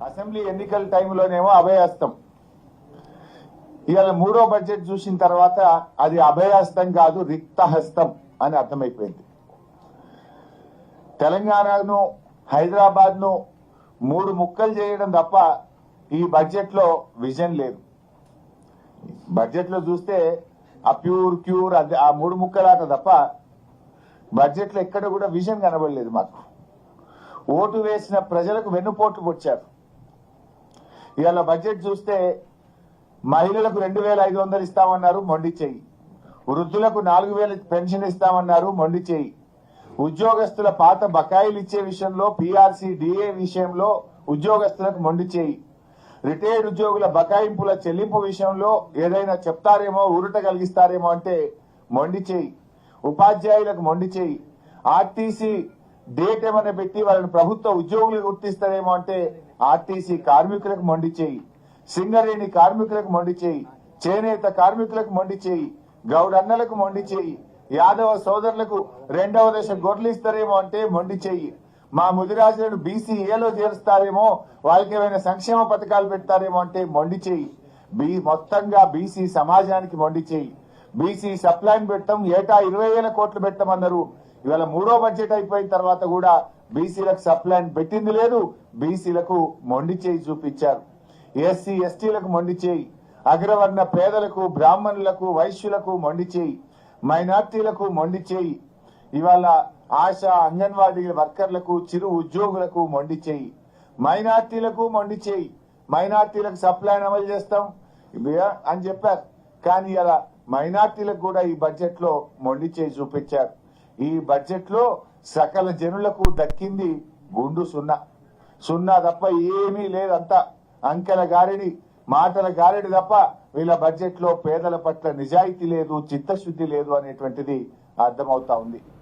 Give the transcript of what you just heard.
Assembly ఎన్నికల టైంలోనేమో అభయహస్తం. ఇవాళ మూడో బడ్జెట్ చూసిన తర్వాత అది అభయహస్తం కాదు, రిక్తహస్తం అని అర్థమైపోయింది. తెలంగాణను, హైదరాబాద్ ను మూడు ముక్కలు చేయడం తప్ప ఈ బడ్జెట్ లో విజన్ లేదు. బడ్జెట్ లో చూస్తే ఆ క్యూర్ ఆ మూడు ముక్కలాట తప్ప బడ్జెట్ లో ఎక్కడ కూడా విజన్ కనబడలేదు. మాకు ఓటు వేసిన ప్రజలకు వెన్నుపోట్లు పొడిచారు. ఇవాళ బడ్జెట్ చూస్తే మహిళలకు 2,500 ఇస్తామన్నారు, మొండి చెయ్యి. వృద్ధులకు 4,000 పెన్షన్ ఇస్తామన్నారు, మొండి చెయ్యి. ఉద్యోగస్తుల పాత బకాయిలు ఇచ్చే విషయంలో, పీఆర్సీ డిఏ విషయంలో ఉద్యోగస్తులకు మొండి చెయ్యి. రిటైర్డ్ ఉద్యోగుల బకాయింపుల చెల్లింపు విషయంలో ఏదైనా చెప్తారేమో, ఊరట కలిగిస్తారేమో అంటే మొండి చెయ్యి. ఉపాధ్యాయులకు మొండి చెయ్యి. ఆర్టీసీ డేట్ ఏమైనా పెట్టి వాళ్ళని ప్రభుత్వ ఉద్యోగులు గుర్తిస్తారేమో అంటే ఆర్టీసీ కార్మికులకు మొండి చెయ్యి. సింగరేణి కార్మికులకు మొండి చెయ్యి. చేనేత కార్మికులకు మొండి చెయ్యి. గౌడన్నలకు మొండి చెయ్యి. యాదవ సోదరులకు 2వ దశ గొర్రెలు ఇస్తారేమో అంటే మొండి చెయ్యి. మా ముదిరాజులను బీసీఏలో చేరుస్తారేమో, వాళ్ళకి ఏమైనా సంక్షేమ పథకాలు పెడతారేమో అంటే మొండి చెయ్యి. మొత్తంగా బీసీ సమాజానికి మొండి చెయ్యి. బీసీ సప్లైన్ పెట్టడం, ఏటా 20,000 కోట్లు పెట్టమన్నారు. ఇవాళ మూడో బడ్జెట్ అయిపోయిన తర్వాత కూడా బీసీలకు సప్లైన్ పెట్టింది లేదు. బీసీలకు మొండి చేయి చూపించారు. ఎస్సీ ఎస్టీలకు మొండి చేయి. అగ్రవర్ణ పేదలకు, బ్రాహ్మణులకు, వైశ్యులకు మొండి చేయి. మైనార్టీలకు మొండి చేయి. ఇవాళ ఆశా అంగన్వాడీ వర్కర్లకు, చిరు ఉద్యోగులకు మొండి చేయి. మైనార్టీలకు మొండి చేయి. మైనార్టీలకు సప్లైన్ అమలు చేస్తాం అని చెప్పారు. కానీ ఇలా మైనార్టీలకు కూడా ఈ బడ్జెట్ లో మొండి చేయి చూపించారు. ఈ బడ్జెట్ లో సకల జనులకు దక్కింది గుండు సున్నా తప్ప ఏమీ లేదంతా అంకెల గారిడి, మాటల గారిడి తప్ప వీళ్ళ బడ్జెట్ లో పేదల పట్ల నిజాయితీ లేదు, చిత్తశుద్ధి లేదు అనేటువంటిది అర్థమవుతా ఉంది.